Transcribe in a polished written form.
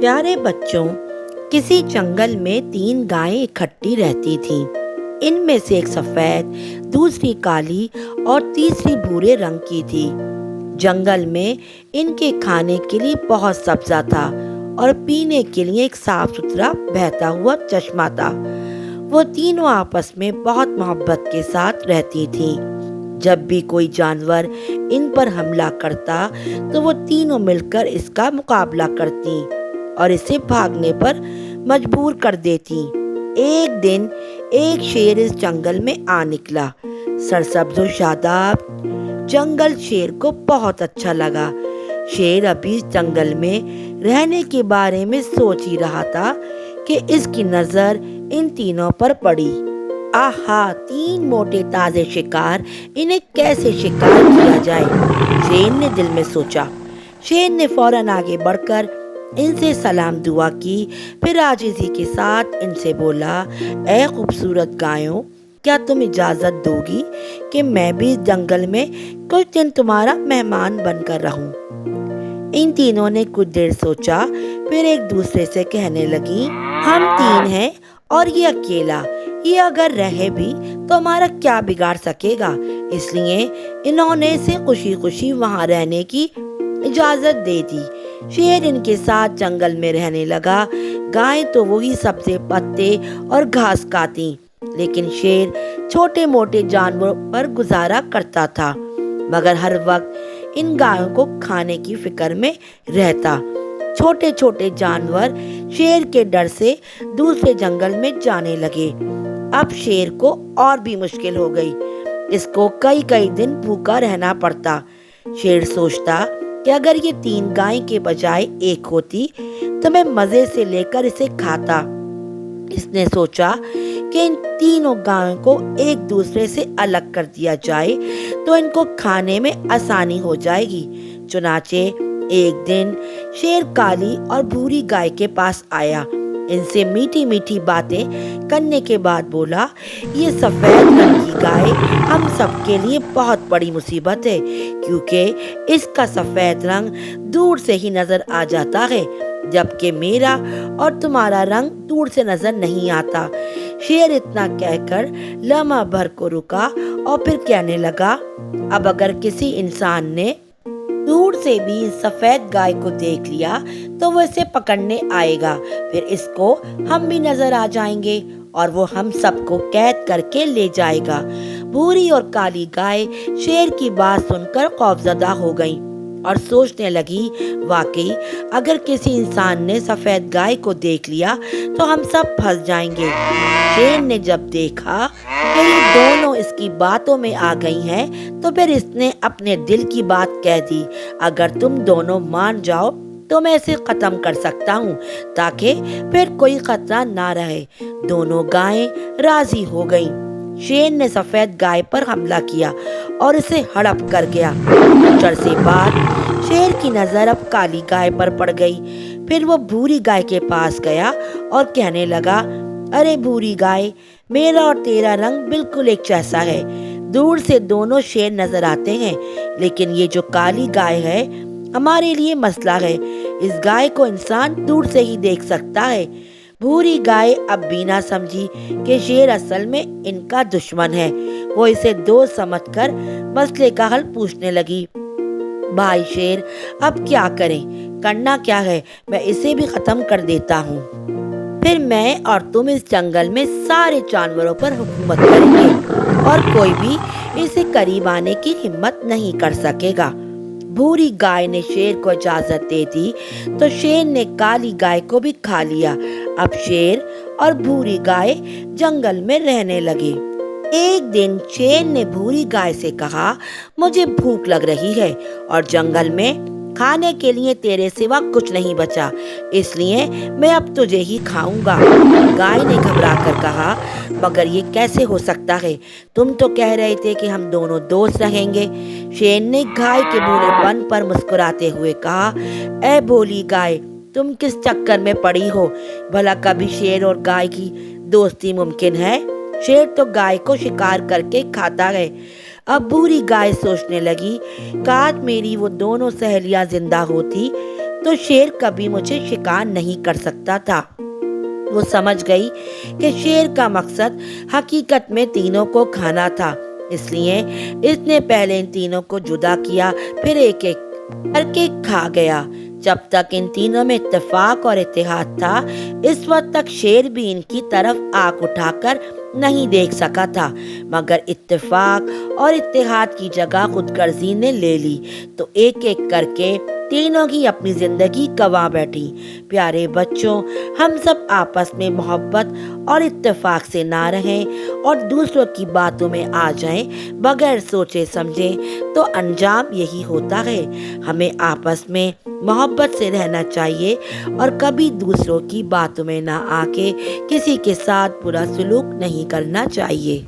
प्यारे बच्चों, किसी जंगल में 3 गायें इकट्ठी रहती थीं। इनमें से एक सफेद, दूसरी काली और तीसरी भूरे रंग की थी। जंगल में इनके खाने के लिए बहुत सब्जा था और पीने के लिए एक साफ सुथरा बहता हुआ चश्मा था। वो तीनों आपस में बहुत मोहब्बत के साथ रहती थीं। जब भी कोई जानवर इन पर हमला करता तो वो तीनों मिलकर इसका मुकाबला करती और इसे भागने पर मजबूर कर देती। एक दिन एक शेर इस जंगल में आ निकला। सरसब्ज और शादाब जंगल शेर को बहुत अच्छा लगा। शेर अभी इस जंगल में रहने के बारे में सोच ही रहा था कि इसकी नजर इन तीनों पर पड़ी। आहा, 3 मोटे ताजे शिकार, इन्हें कैसे शिकार किया जाए, शेर ने दिल में सोचा। शेर ने फौरन आगे बढ़कर इनसे सलाम दुआ की, फिर आजिज़ी के साथ इनसे बोला, ऐ खूबसूरत गायों, क्या तुम इजाज़त दोगी कि मैं भी इस जंगल में कुछ दिन तुम्हारा मेहमान बनकर रहूं? इन तीनों ने कुछ देर सोचा, फिर एक दूसरे से कहने लगी, हम 3 हैं और ये अकेला, ये अगर रहे भी तो हमारा क्या बिगाड़ सकेगा। इसलिए इन्होंने इसे खुशी खुशी वहां रहने की इजाजत दे दी। शेर इनके साथ जंगल में रहने लगा। गायें तो वही सब्जे, पत्ते और घास खाती, लेकिन शेर छोटे मोटे जानवरों पर गुजारा करता था, मगर हर वक्त इन गायों को खाने की फिक्र में रहता। छोटे छोटे जानवर शेर के डर से दूसरे जंगल में जाने लगे। अब शेर को और भी मुश्किल हो गई। इसको कई कई दिन भूखा रहना पड़ता। शेर सोचता कि अगर ये 3 गायें के बजाय एक होती तो मैं मजे से लेकर इसे खाता। इसने सोचा कि इन तीनों गायों को एक दूसरे से अलग कर दिया जाए तो इनको खाने में आसानी हो जाएगी। चुनाचे एक दिन शेर काली और भूरी गाय के पास आया। इनसे मीठी मीठी बातें करने के बाद बोला, ये सफेद रंग की गाय हम सबके लिए बहुत बड़ी मुसीबत है, क्योंकि इसका सफेद रंग दूर से ही नजर आ जाता है, जबकि मेरा और तुम्हारा रंग दूर से नजर नहीं आता। शेर इतना कहकर लम्हा भर को रुका और फिर कहने लगा, अब अगर किसी इंसान ने दूर से भी सफेद गाय को देख लिया तो वो इसे पकड़ने आएगा, फिर इसको हम भी नजर आ जाएंगे और वो हम सबको कैद करके ले जाएगा। भूरी और काली गाय शेर की बात सुनकर खौफजदा हो गईं और सोचने लगी, वाकई अगर किसी इंसान ने सफेद गाय को देख लिया तो हम सब फंस जाएंगे। शेर ने जब देखा कि ये दोनों इसकी बातों में आ गई हैं, तो फिर इसने अपने दिल की बात कह दी, अगर तुम दोनों मान जाओ तो मैं इसे खत्म कर सकता हूँ, ताकि फिर कोई खतरा ना रहे। दोनों गायें राजी हो गईं। शेर ने सफेद गाय पर हमला किया और इसे हड़प कर गया। कुछ अरसे बाद शेर की नजर अब काली गाय पर पड़ गई। फिर वो भूरी गाय के पास गया और कहने लगा, अरे भूरी गाय, मेरा और तेरा रंग बिल्कुल एक जैसा है। दूर से दोनों शेर नजर आते हैं, लेकिन ये जो काली गाय है हमारे लिए मसला है। इस गाय को इंसान दूर से ही देख सकता है। भूरी गाय अब भी ना समझी कि शेर असल में इनका दुश्मन है। वो इसे दोस्त समझकर मसले का हल पूछने लगी। भाई शेर, अब क्या करें? करना क्या है, मैं इसे भी खत्म कर देता हूँ, फिर मैं और तुम इस जंगल में सारे जानवरों पर हुकूमत करेंगे और कोई भी इसे करीब आने की हिम्मत नहीं कर सकेगा। भूरी गाय ने शेर को इजाजत दे दी तो शेर ने काली गाय को भी खा लिया। अब शेर और भूरी गाय जंगल में रहने लगे। एक दिन शेर ने भूरी गाय से कहा, मुझे भूख लग रही है और जंगल में खाने के लिए तेरे सिवा कुछ नहीं बचा, इसलिए मैं अब तुझे ही खाऊंगा। गाय ने घबरा कर कहा, मगर ये कैसे हो सकता है? तुम तो कह रहे थे कि हम दोनों दोस्त रहेंगे। शेर ने गाय के भोलेपन पर मुस्कुराते हुए कहा, ऐ भोली गाय, तुम किस चक्कर में पड़ी हो? भला कभी शेर और गाय की दोस्ती मुमकिन है? शेर तो गाय को शिकार करके खाता है। अब भूरी गाय सोचने लगी, काश मेरी वो दोनों सहेलियां जिंदा होती تو شیر کبھی مجھے شکار نہیں کر سکتا تھا۔ وہ سمجھ گئی کہ شیر کا مقصد حقیقت میں تینوں کو کھانا تھا، اس لیے اس نے پہلے ان تینوں کو جدا کیا، پھر ایک ایک کر کے کھا گیا۔ جب تک ان تینوں میں اتفاق اور اتحاد تھا، اس وقت تک شیر بھی ان کی طرف آنکھ اٹھا کر نہیں دیکھ سکا تھا، مگر اتفاق اور اتحاد کی جگہ خود غرضی نے لے لی تو ایک ایک کر کے تینوں کی اپنی زندگی گنوا بیٹھی۔ پیارے بچوں، ہم سب آپس میں محبت اور اتفاق سے نہ رہیں اور دوسروں کی باتوں میں آ جائیں بغیر سوچے سمجھے تو انجام یہی ہوتا ہے۔ ہمیں آپس میں محبت سے رہنا چاہیے اور کبھی دوسروں کی باتوں میں نہ آ کے کسی کے ساتھ برا سلوک نہیں کرنا چاہیے۔